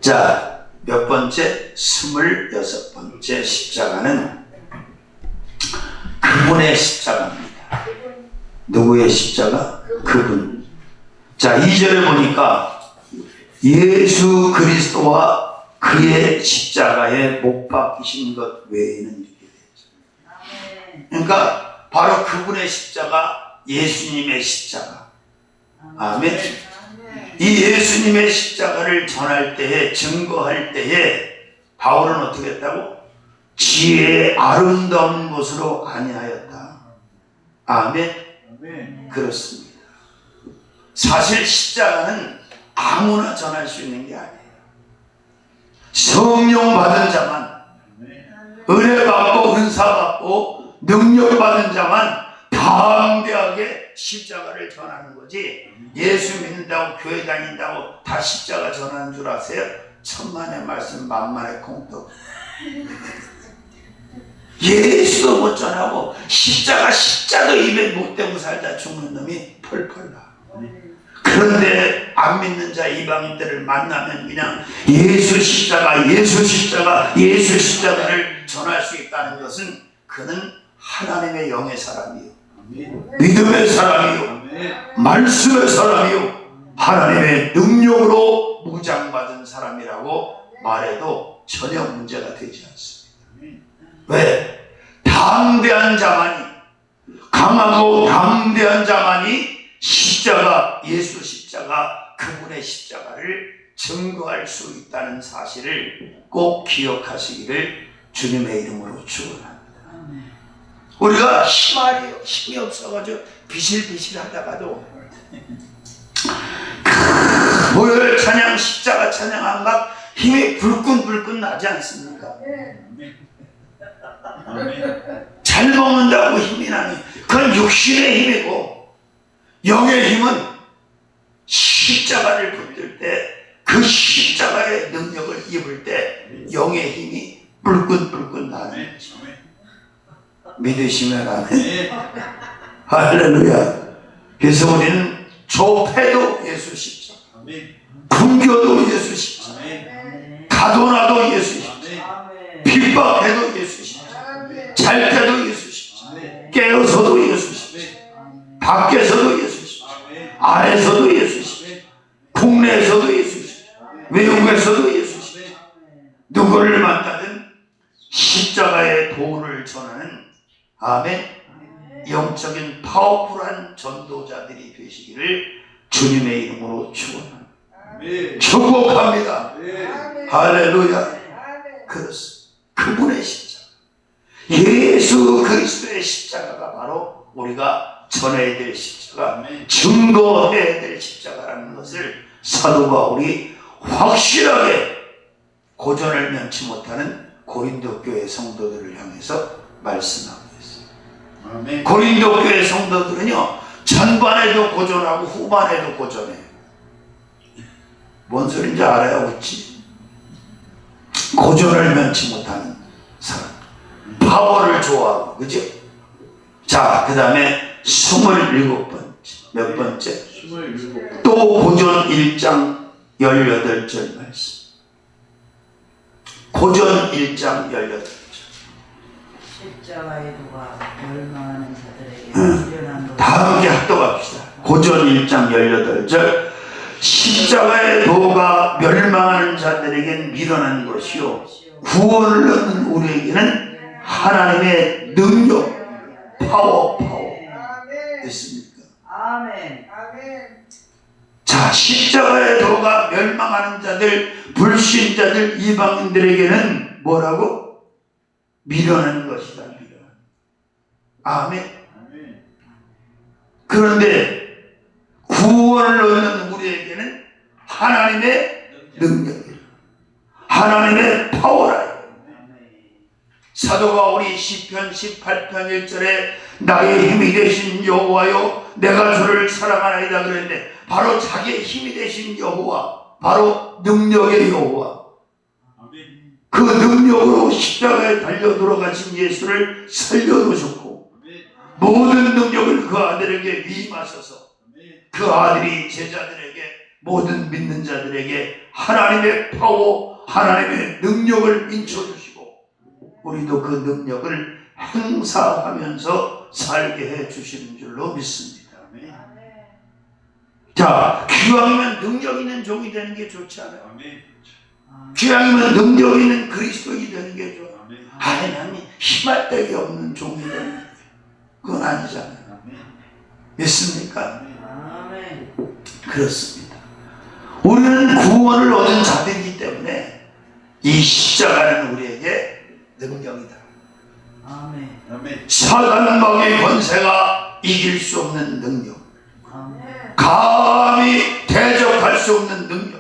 자, 몇 번째? 26번째 십자가는 그분의 십자가입니다. 누구의 십자가? 그분. 자, 2절에 보니까 예수 그리스도와 그의 십자가에 못 박히신 것 외에는 이렇게 되죠. 그러니까 바로 그분의 십자가, 예수님의 십자가. 아멘. 이 예수님의 십자가를 전할 때에, 증거할 때에 바울은 어떻게 했다고? 지혜의 아름다운 것으로 아니하였다. 아멘. 그렇습니다. 사실 십자가는 아무나 전할 수 있는 게 아니에요. 성령 받은 자만, 은혜 받고 은사 받고 능력 받은 자만 담대하게 십자가를 전하는 거지, 예수 믿는다고 교회 다닌다고 다 십자가 전하는 줄 아세요? 천만의 말씀 만만의 공덕. 예수도 못 전하고 십자도 입에 못 대고 살다 죽는 놈이 펄펄 나. 그런데 안 믿는 자 이방인들을 만나면 그냥 예수 십자가를 전할 수 있다는 것은 그는 하나님의 영의 사람이요, 믿음의 사람이요, 말씀의 사람이요, 하나님의 능력으로 무장받은 사람이라고 말해도 전혀 문제가 되지 않습니다. 왜? 담대한 자만이, 강하고 담대한 자만이 십자가, 예수 십자가, 그분의 십자가를 증거할 수 있다는 사실을 꼭 기억하시기를 주님의 이름으로 축원합니다. 우리가 힘이 없어가지고 비실비실 하다가도 보혈 찬양, 십자가 찬양한 막 힘이 불끈불끈 나지 않습니까? 잘 먹는다고 힘이 나니 그건 육신의 힘이고, 영의 힘은 십자가를 붙들 때, 그 십자가의 능력을 입을 때 영의 힘이 불끈불끈 나는 거죠. 믿으시면 아멘. 할렐루야. 그래서 우리는 조패도 예수 십자가, 굶겨도 예수 십자가, 가둬놔도 예수 십자가, 핍박해도 예수 십자가, 잘 때도 예수 십자가, 깨어서도 예수 십자가, 밖에서도 예수 십자가, 안에서도 예수 십자가, 국내에서도 예수 십자가, 외국에서도 예수 십자가. 누구를 만나든 십자가의 도를 전하는, 아멘, 영적인 파워풀한 전도자들이 되시기를 주님의 이름으로 축원합니다. 축복합니다. 할렐루야. 그렇습니다. 그분의 십자가, 예수 그리스도의 십자가가 바로 우리가 전해야 될 십자가, 증거해야 될 십자가라는 것을 사도 바울이 확실하게 고전을 면치 못하는 고린도 교회 성도들을 향해서 말씀하고 있습니다. 고린도 교회 성도들은요, 전반에도 고전하고 후반에도 고전해요. 뭔 소린지 알아요? 그렇지? 고전을 면치 못하는 사람, 파워를 좋아하고, 그죠? 자, 그 다음에 27번째, 몇 번째? 27번째. 또 고전 1장 18절 말씀. 고전 1장 18절. 십자가의 도가 멸망하는 자들에게 미련한 도가. 다 함께 합독합시다. 고전 1장 18절. 십자가의 도가 멸망하는 자들에게는 미련한 것이요, 구원을 얻는 우리에게는 하나님의 능력, 파워. 됐습니까? 아멘. 자, 십자가의 도가 멸망하는 자들, 불신자들, 이방인들에게는 뭐라고? 미련한 것이다. 미련. 아멘. 그런데 구원을 얻는 우리에게는 하나님의 능력이다, 하나님의 파워라. 사도 바울이 시편 18편 1절에 나의 힘이 되신 여호와여 내가 주를 사랑하나이다 그랬는데, 바로 자기의 힘이 되신 여호와, 바로 능력의 여호와, 그 능력으로 십자가에 달려 돌아가신 예수를 살려놓으셨고, 모든 능력을 그 아들에게 위임하셔서 그 아들이 제자들에게 모든 믿는 자들에게 하나님의 파워, 하나님의 능력을 인쳐주시고 우리도 그 능력을 행사하면서 살게 해주시는 줄로 믿습니다. 자, 기왕이면 능력 있는 종이 되는 게 좋지 않아요? 기왕이면 능력 있는 그리스도인이 되는 게 좋아요. 하나님이 힘할 데가 없는 종이 되는 게 그건 아니잖아요. 믿습니까? 그렇습니다. 우리는 구원을 얻은 자들이기 때문에 이 십자가는 우리에게 능력이다. 사단마귀의 권세가 이길 수 없는 능력, 감히 대적할 수 없는 능력,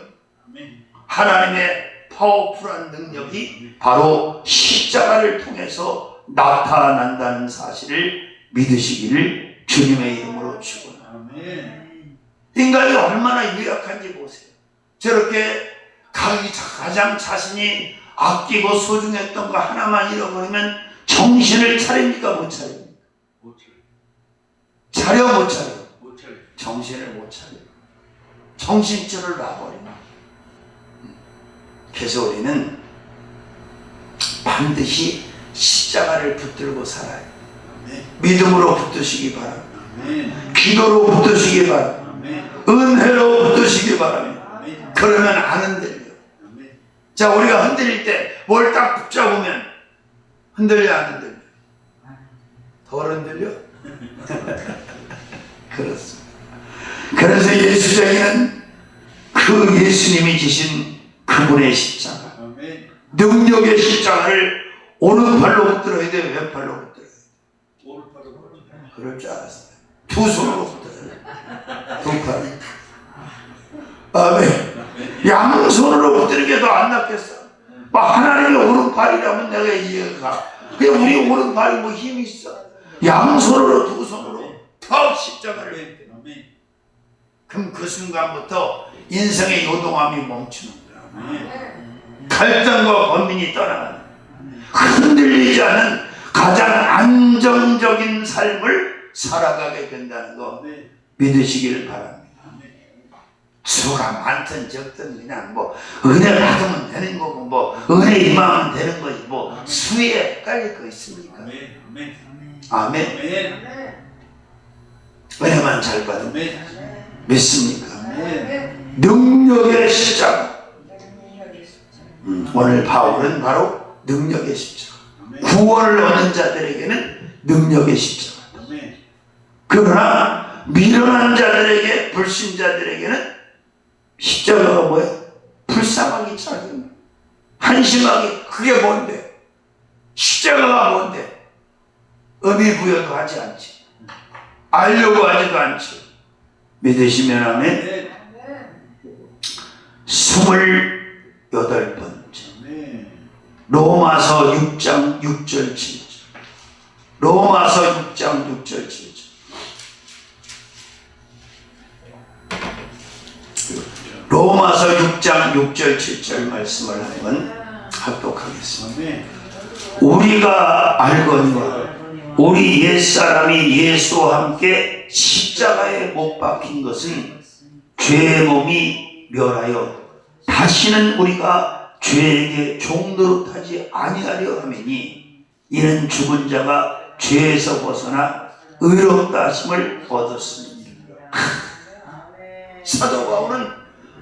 하나님의 파워풀한 능력이 바로 십자가를 통해서 나타난다는 사실을 믿으시기를 주님의 이름으로 축원합니다. 인간이 얼마나 유약한지 보세요. 저렇게 가장 자신이 아끼고 소중했던 거 하나만 잃어버리면 정신을 차립니까? 못 차립니까? 차려 못 차려? 정신을 못 차려. 정신줄을 놔버리면. 그래서 우리는 반드시 십자가를 붙들고 살아요. 믿음으로 붙드시기 바랍니다. 기도로 붙드시기 바랍니다. 은혜로 붙드시기 바랍니다. 그러면 안 흔들려. 자, 우리가 흔들릴 때 뭘 딱 붙잡으면 흔들려 안 흔들려? 덜 흔들려? 그렇습니다. 그래서 예수쟁이는 그 예수님이 지신 그분의 십자가, 능력의 십자가를 오른팔로 붙들어야 돼? 왼팔로 붙들어야 돼? 그럴 줄 알았어요. 두 손으로 붙들어야 돼. 두 팔. 아멘. 양손으로 붙드는 게 더 안 낫겠어. 하나님의 오른팔이라면 내가 이해가. 그냥 우리 오른팔이 뭐 힘이 있어. 양손으로 두 손으로 턱 십자가를 해야 돼. 그럼 그 순간부터 인생의 요동함이 멈추는 거야. 갈등과 번민이 떠나가는 거야. 흔들리지 않은 가장 안정적인 삶을 살아가게 된다는 거 믿으시길 바랍니다. 수가 많든 적든 그냥 뭐 은혜 받으면 되는 거고 뭐 은혜 임하면 되는 거지 뭐 수에 헷갈릴 거 있습니까? 아멘. 은혜만 잘 받으면 믿습니까? 능력의 십자가. 오늘 바울은 바로 능력의 십자가. 구원을 얻는 자들에게는 능력의 십자가. 그러나 미련한 자들에게, 불신자들에게는 십자가가 뭐예요? 불쌍하기 작은, 한심하기. 그게 뭔데? 십자가가 뭔데? 의미 부여도 하지 않지, 알려고 하지도 않지. 믿으시면 아멘. 28번째 로마서 6장 6절 7절. 로마서 6장 6절 7절. 로마서 6장 6절 7절 말씀을 한번 합독하겠습니다. 우리가 알거니와 우리 옛사람이 예수와 함께 십자가에 못 박힌 것은 죄의 몸이 멸하여 다시는 우리가 죄에게 종노릇하지 아니하려 하매니 이는 죽은 자가 죄에서 벗어나 의롭다 하심을 얻었습니다. 사도 바울은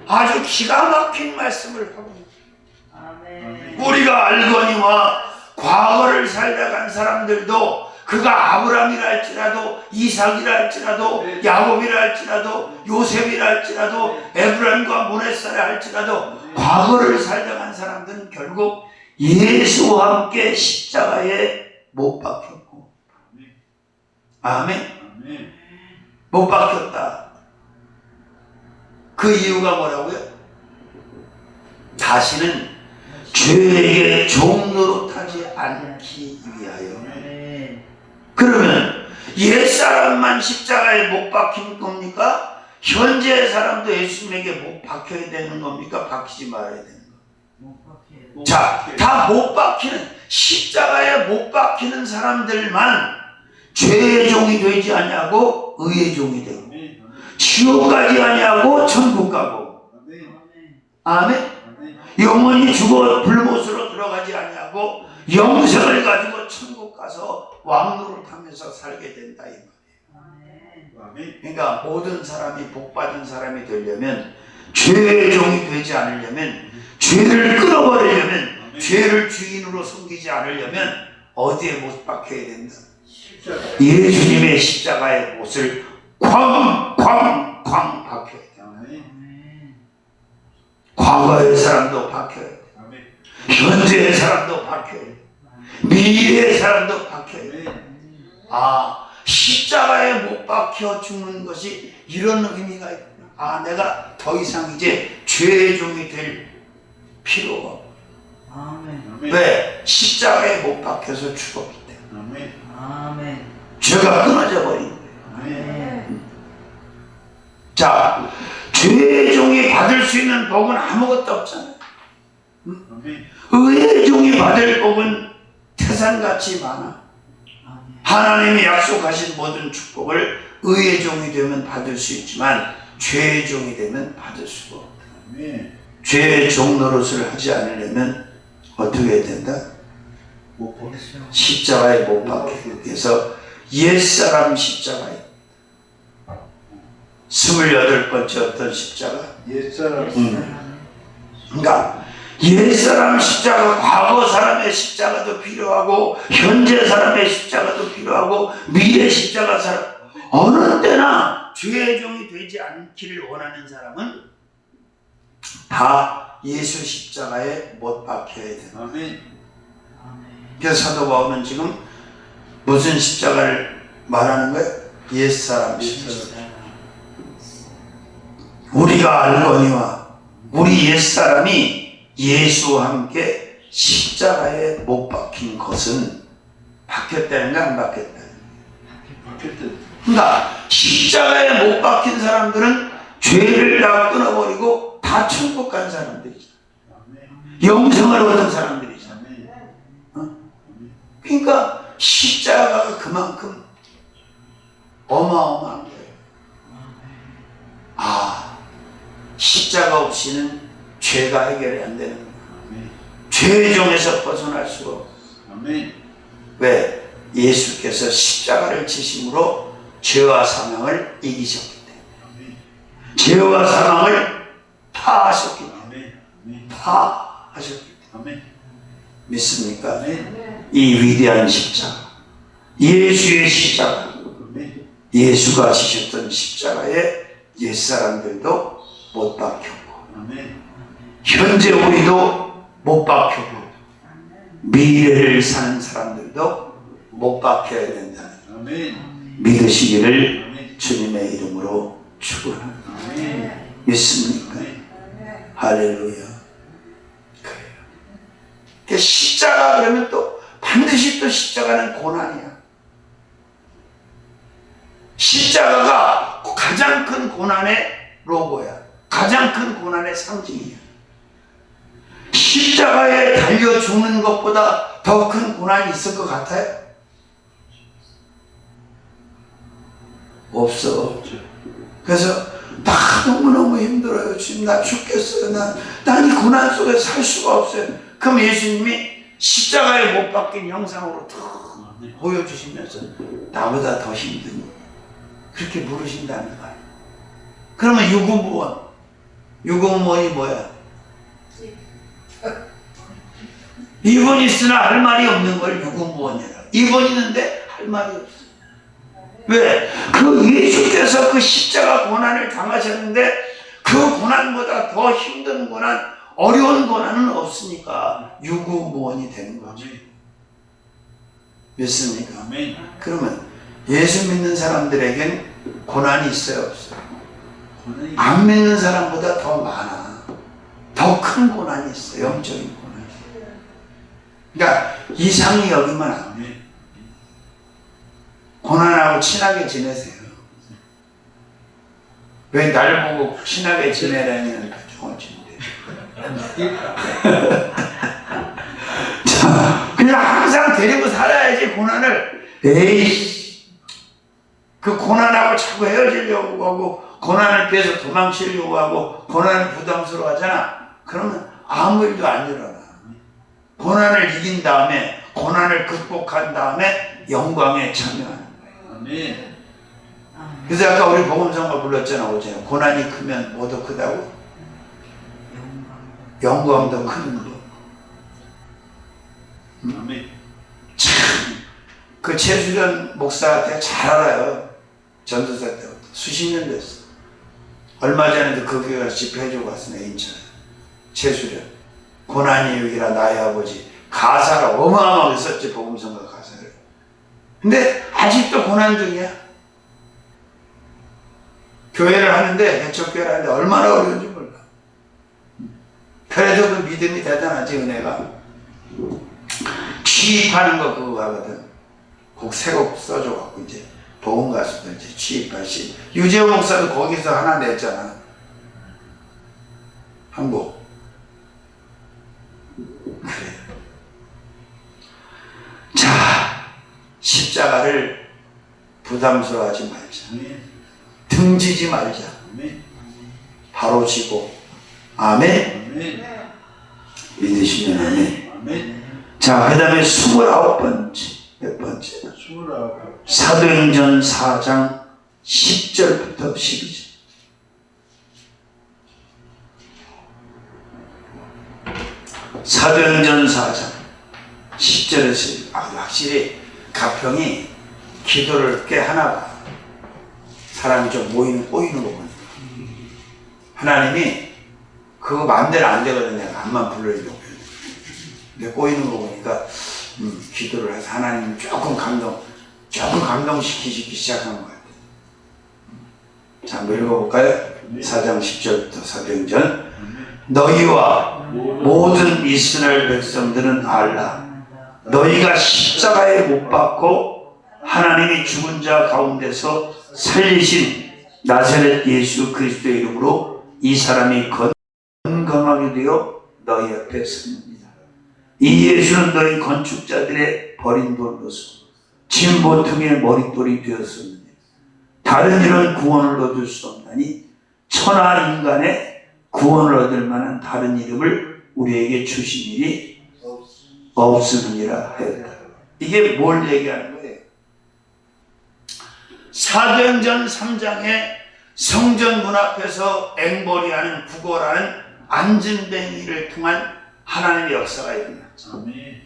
아주 기가 막힌 말씀을 하고 있습니다. 우리가 알거니와 과거를 살다 간 사람들도 그가 아브라함이라 할지라도 이삭이라 할지라도 야곱이라 할지라도 요셉이라 할지라도 에브라임과 모네사라 할지라도 과거를 살다 간 사람들은 결국 예수와 함께 십자가에 못 박혔고, 아멘. 못 박혔다. 그 이유가 뭐라고요? 다시는 죄에게 종노릇하지 않기 위하여. 그러면 옛사람만 십자가에 못 박힌 겁니까? 현재의 사람도 예수님에게 못 박혀야 되는 겁니까? 박히지 말아야 되는 겁니까? 자, 다 못 박히는, 십자가에 못 박히는 사람들만 죄의 종이 되지 아니하고 의의 종이 되고, 지옥 가지 아니하고 천국 가고, 아멘. 영원히 죽어 불못으로 들어가지 아니하고 영생을 가지고 천국 가서 왕노릇하면서 살게 된다 이 말이에요. 그러니까 모든 사람이 복받은 사람이 되려면 죄의 종이 되지 않으려면 죄를 끊어버리려면 죄를 주인으로 섬기지 않으려면 어디에 못 박혀야 된다? 예수님의 십자가의 못을 쾅쾅쾅 박혀야 돼. 과거의 사람도 박혀야 돼. 현재의 사람도 박혀야 돼. 미래의 사람도 박혀야 돼. 아, 십자가에 못 박혀 죽는 것이 이런 의미가 있구나. 아, 내가 더 이상 이제 죄의 종이 될 필요가 없고. 왜? 십자가에 못 박혀서 죽었기 때문에. 아멘. 죄가 끊어져 버린 거예요. 자, 죄의 종이 받을 수 있는 복은 아무것도 없잖아요. 의의 종이 받을 복은 태산같이 많아. 하나님이 약속하신 모든 축복을 의의 종이 되면 받을 수 있지만 죄의 종이 되면 받을 수가 없다. 죄의 종 노릇을 하지 않으려면 어떻게 해야 된다? 십자가에 못 박히기 위해서 옛사람 십자가에 28번째 어떤 십자가? 그러니까 옛사람 십자가, 과거 사람의 십자가도 필요하고 현재 사람의 십자가도 필요하고 미래 십자가 사람, 어느 때나 죄의 종이 되지 않기를 원하는 사람은 다 예수 십자가에 못 박혀야 돼요. 그래서 사도 바울은 지금 무슨 십자가를 말하는 거예요? 옛사람 십자가. 우리가 알거니와 우리 옛사람이 예수와 함께 십자가에 못 박힌 것은 박혔다는가 안 박혔다? 그러니까 십자가에 못 박힌 사람들은 죄를 다 끊어버리고 다 천국 간 사람들이잖아. 영생을 얻은 사람들이잖아. 그러니까 십자가가 그만큼 어마어마한 거예요. 아, 십자가 없이는 죄가 해결이 안 되는 거예요. 죄의 종에서 벗어날 수가 없어요. 왜? 예수께서 십자가를 지심으로 죄와 사망을 이기셨기 때문에. 죄와 사망을 다 하셨기 때문에. 다 하셨기 때문에. 믿습니까? 이 위대한 십자가, 예수의 십자가, 예수가 지셨던 십자가에 옛사람들도 못 박혔고 현재 우리도 못 박혔고 미래를 사는 사람들도 못 박혀야 된다. 믿으시기를 주님의 이름으로 축원합니다. 믿습니까? 할렐루야. 그래요. 십자가 그러면 또 반드시 또 십자가는 고난이야. 십자가가 가장 큰 고난의 로고야. 가장 큰 고난의 상징이야. 십자가에 달려 죽는 것보다 더 큰 고난이 있을 것 같아요? 없어. 그래서 나 너무너무 힘들어요. 지금 나 죽겠어요. 난 이 고난 속에 살 수가 없어요. 그럼 예수님이 십자가에 못 박힌 형상으로 탁 보여주시면서 나보다 더 힘든 그렇게 물으신다는 거예요. 그러면 유구무원. 유구무원이 뭐야? 이분 있으나 할 말이 없는 걸 유구무원이라. 이분 있는데 할 말이 없어. 왜? 그 예수께서 그 십자가 고난을 당하셨는데 그 고난보다 더 힘든 고난, 어려운 고난은 없으니까 유구무원이 되는 거죠. 믿습니까? 그러면 예수 믿는 사람들에겐 고난이 있어요, 없어요? 안 믿는 사람보다 더 많아. 더 큰 고난이 있어요. 영적인 고난이. 그러니까 이상히 여기면 안 돼. 고난하고 친하게 지내세요. 왜 날 보고 친하게 지내라는 표정을 짓는데. 자, 그냥 항상 데리고 살아야지 고난을. 에이, 그 고난하고 자꾸 헤어지려고 하고 고난을 피해서 도망치려고 하고 고난을 부담스러워 하잖아. 그러면 아무 일도 안 일어나. 고난을 이긴 다음에, 고난을 극복한 다음에 영광에 참여하는 거예요. 아멘. 그래서 아까 우리 복음성가 불렀잖아, 어제. 고난이 크면 뭐도 크다고? 영광도 큰 거. 아멘. 참, 그 최수련 목사한테 잘 알아요. 전도사 때부터. 수십 년 됐어. 얼마 전에도 그 교회 가서 집회해주고 왔으네, 인천에. 최수련. 고난이 유기라 나의 아버지. 가사를 어마어마하게 썼지, 복음성가 가사를. 근데 아직도 고난 중이야. 교회를 하는데, 개척교회를 하는데 얼마나 어려운지 몰라. 그래도 그 믿음이 대단하지, 은혜가. 취입하는 거 그거 하거든. 곡 세 곡 써줘갖고 이제 복음 가수들 이제 취입하시. 유재호 목사도 거기서 하나 냈잖아. 한 곡. 그래. 자, 십자가를 부담스러워하지 말자. 아멘. 등지지 말자. 아멘. 바로 지고. 아멘. 아멘. 믿으시면 아멘. 아멘. 자, 그 다음에 29번째. 몇 번째? 29. 사도행전 4장 10절부터 12절. 사도행전 4장 10절에서 확실히 가평이 기도를 꽤 하나 봐. 사람이 좀 꼬이는 거 보니까. 하나님이 그거 마음대로 안 되거든. 내가 암만 부르려고. 근데 꼬이는 거 보니까 기도를 해서 하나님 조금 감동시키기 시작한 것 같아요. 자, 한번 읽어볼까요? 4장 10절부터 사도행전. 너희와 모든 이스라엘 백성들은 알라. 너희가 십자가에 못 박고 하나님이 죽은 자 가운데서 살리신 나사렛 예수 그리스도의 이름으로 이 사람이 건강하게 되어 너희 앞에 섭니다. 이 예수는 너희 건축자들의 버린 돌로서 진보통의 머릿돌이 되었었느니 다른 이런 구원을 얻을 수 없나니 천하 인간의 구원을 얻을 만한 다른 이름을 우리에게 주신 일이 없음이니라 하였다. 이게 뭘 얘기하는 거예요? 사도행전 3장에 성전 문 앞에서 앵벌이하는 구걸하는 안진뱅이를 통한 하나님의 역사가 일어났죠. 아멘.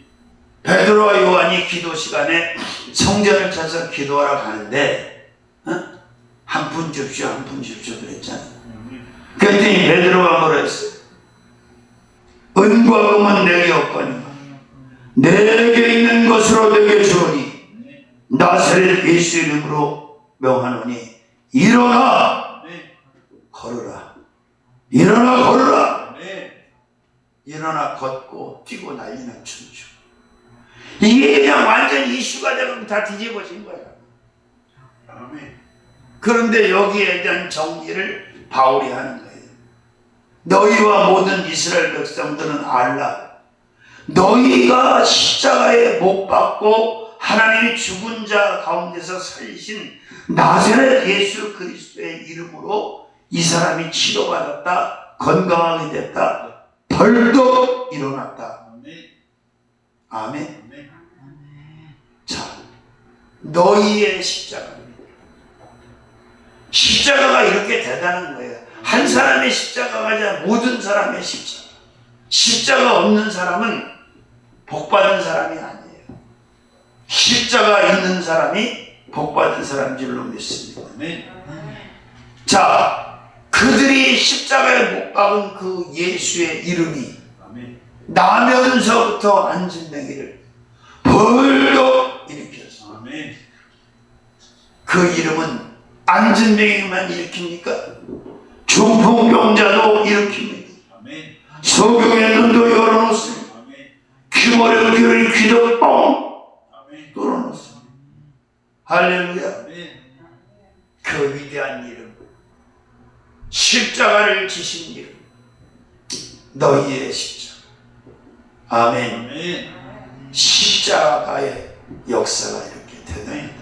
베드로와 요한이 기도 시간에 성전을 찾아서 기도하러 가는데 한 푼 줍시오, 한 푼 줍시오 그랬잖아. 그랬더니 베드로가 뭐라 했어요? 은과 금은 내게 없거니와 내게 있는 것으로 내게 주오니 나사렛 예수 이름으로 명하노니 일어나 걸으라. 일어나 걸으라. 일어나 걷고 뛰고 난리나 춤추고. 이게 그냥 완전 이슈가 되고 다 뒤집어진 거야. 아멘. 그런데 여기에 대한 정리를 바울이 하는 거예요. 너희와 모든 이스라엘 백성들은 알라. 너희가 십자가에 못 박고 하나님이 죽은 자 가운데서 살리신 나사렛 예수 그리스도의 이름으로 이 사람이 치료받았다. 건강하게 됐다. 벌떡 일어났다. 아멘. 자, 너희의 십자가입니다. 십자가가 이렇게 대단한 거예요. 한 사람의 십자가가 아니라 모든 사람의 십자가. 십자가 없는 사람은 복받은 사람이 아니에요. 십자가 있는 사람이 복받은 사람인 줄로 믿습니다. 자, 그들이 십자가에 못 박은 그 예수의 이름이 나면서부터 안진뱅이를 벌떡 일으켰어. 그 이름은 안진뱅이만 일으킵니까? 중풍병자도 일으킵니다. 소경의 눈도 열어놓습니다. 귀머리 귀를 귀도 뻥 뚫어놓습니다. 할렐루야. 그 위대한 이름, 십자가를 지신 이름, 너희의 십자가. 아멘. 십자가의 역사가 이렇게 대단합니다.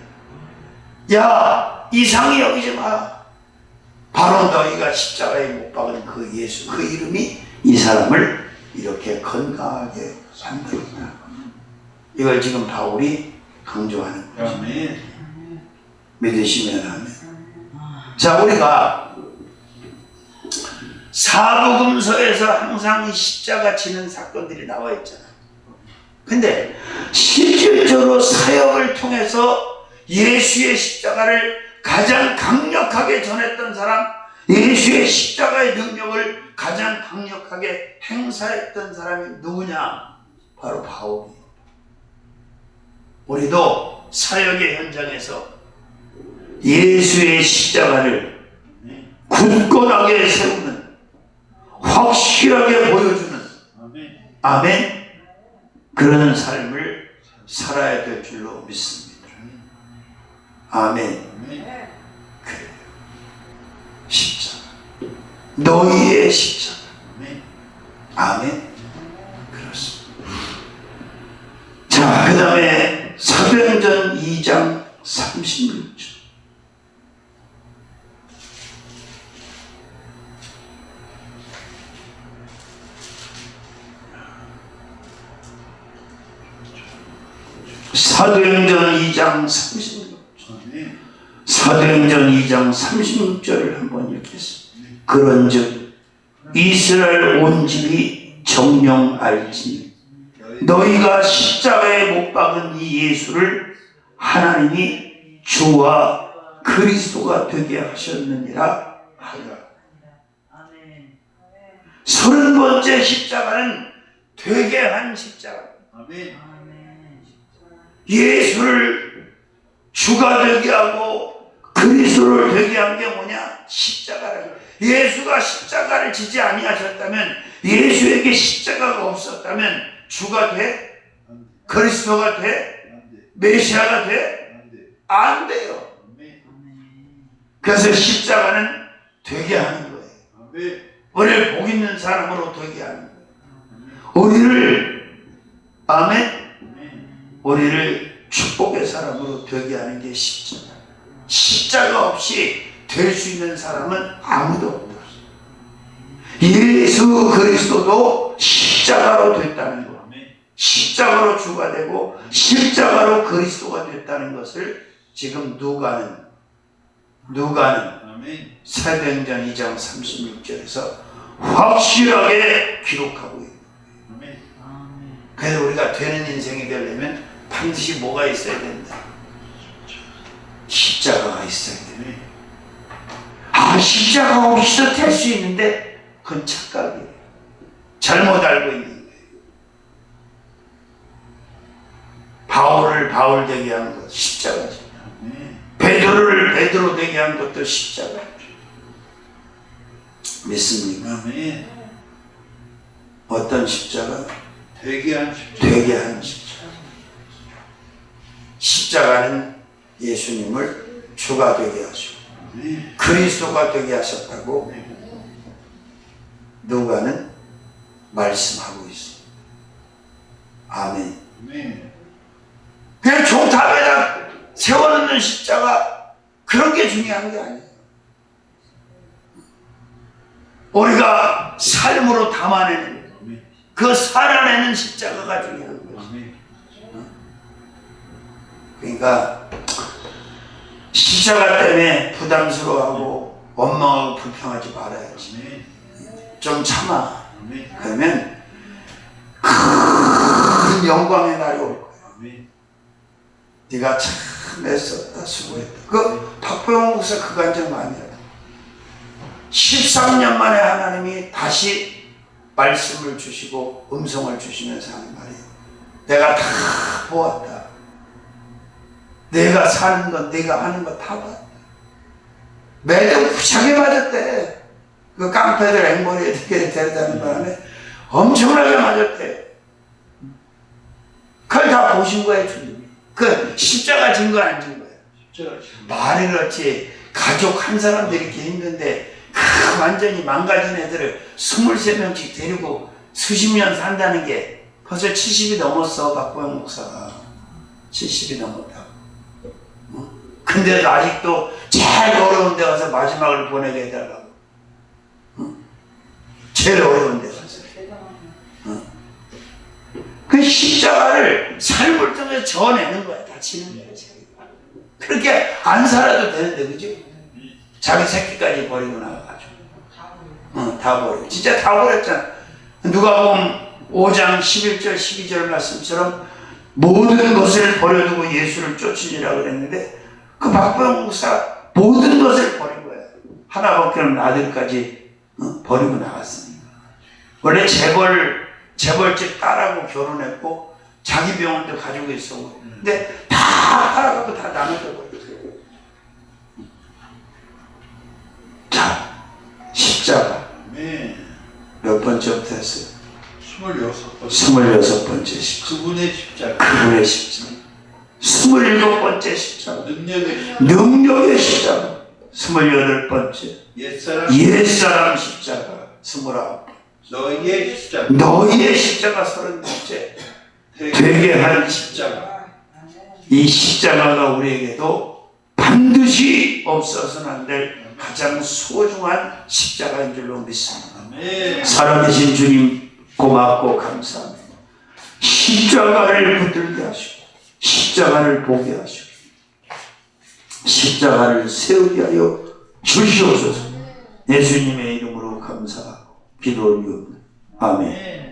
야, 이상히 여기지 마. 바로 너희가 십자가에 못 박은 그 예수, 그 이름이 이 사람을 이렇게 건강하게 만들었다. 이걸 지금 바울이 강조하는 거죠. 아멘. 믿으시면 하면. 자, 우리가 사복음서에서 항상 이 십자가 지는 사건들이 나와 있잖아요. 근데 실질적으로 사역을 통해서 예수의 십자가를 가장 강력하게 전했던 사람, 예수의 십자가의 능력을 가장 강력하게 행사했던 사람이 누구냐? 바로 바울이에요. 우리도 사역의 현장에서 예수의 십자가를 굳건하게 세우는, 확실하게 보여주는, 아멘, 그런 삶을 살아야 될 줄로 믿습니다. 아멘. 그래요. 십자가, 너희의 십자가. 아멘. 그렇습니다. 자, 그 다음에 사도행전 2장 36절. 사도행전 2장 36절. 사도행전 2장 36절을 한번 읽겠습니다. 그런즉 이스라엘 온 집이 정령 알지니 너희가 십자가에 못 박은 이 예수를 하나님이 주와 그리스도가 되게 하셨느니라 하더라. 30번째 십자가는 되게 한 십자가. 예수를 주가 되게 하고 그리스도를 되게 한 게 뭐냐? 십자가를. 예수가 십자가를 지지 아니하셨다면, 예수에게 십자가가 없었다면 주가 돼? 그리스도가 돼? 메시아가 돼? 안 돼요. 그래서 십자가는 되게 하는 거예요. 우리를 복 있는 사람으로 되게 하는 거예요. 우리를, 아멘, 우리를 축복의 사람으로 되게 하는 게 십자가. 십자가 없이 될 수 있는 사람은 아무도 없어요. 예수 그리스도도 십자가로 됐다는 것, 십자가로 주가 되고 십자가로 그리스도가 됐다는 것을 지금 누가는 사도행전 2장 36절에서 확실하게 기록하고 있는. 그래서 우리가 되는 인생이 되려면 반드시 뭐가 있어야 된다? 십자가가 있어야 돼. 아, 십자가 없이도 될 수 있는데 그건 착각이에요. 잘못 알고 있는 거예요. 바울을 바울 되게 한 것 십자가지. 베드로를 베드로 되게 한 것도 십자가죠. 믿습니까? 어떤 십자가? 되게 한 십자가. 되게 한 십자가. 십자가는 예수님을 주가 되게 하시고 그리스도가 되게 하셨다고 누가는 말씀하고 있습니다. 아멘. 그냥 종탑에다 세워놓는 십자가, 그런 게 중요한 게 아니에요. 우리가 삶으로 담아내는, 그 살아내는 십자가가 중요한 거죠. 그러니까 십자가 때문에 부담스러워하고 원망하고 불평하지 말아야지. 좀 참아. 그러면 큰 영광의 날이 올 거야. 네가 참 애썼다, 수고했다. 그 박보영 목사 그 간증 많이 해요. 13년 만에 하나님이 다시 말씀을 주시고 음성을 주시면서 하는 말이에요. 내가 다 보았다. 내가 사는 것, 내가 하는 거 다 봤다. 매도 무지하게 맞았대. 그 깡패들 앵머리에 이렇게 데려다는 바람에 엄청나게 맞았대. 그걸 다 보신 거예요, 주님이. 그 십자가 진 거 안 진 거예요. 말이 그렇지. 가족 한 사람도 이렇게 힘든데 완전히 망가진 애들을 23명씩 데리고 수십 년 산다는 게 벌써 70이 넘었어. 박보영 목사가 70이 넘었다. 근데도 아직도 제일 어려운 데 가서 마지막을 보내게 해달라고. 제일 어려운 데 가서. 십자가를 삶을 통해서 져내는 거야. 다치는 거야. 자기가. 그렇게 안 살아도 되는데, 그지? 자기 새끼까지 버리고 나가가지고. 다 버리고. 진짜 다 버렸잖아. 누가복음 5장 11절 12절 말씀처럼 모든 것을 버려두고 예수를 쫓으니라 그랬는데, 그 박보영 목사 모든 것을 버린 거야. 하나밖에 없는 아들까지 버리고 나갔으니까. 원래 재벌집 딸하고 결혼했고 자기 병원도 가지고 있어. 근데 다 팔아가고 다 나눠져 버렸어요. 자, 십자가 아멘. 몇 번째부터 했어요? 26번. 26번째 십자가. 그분의 십자가. 그분의 십자가. 27번째 십자가. 능력의 능력의 십자가. 28번째. 옛사람. 옛사람 십자가. 29. 너희의 십자가. 너희의 십자가 30번째. 되게 한 십자가. 이 십자가가 우리에게도 반드시 없어서는 안 될 가장 소중한 십자가인 줄로 믿습니다. 아멘. 살아계신 주님 고맙고 감사합니다. 십자가를 붙들게 하시고 십자가를 보게 하시고 십자가를 세우게 하여 주시옵소서. 예수님의 이름으로 감사하고 기도 올리옵니다. 아멘.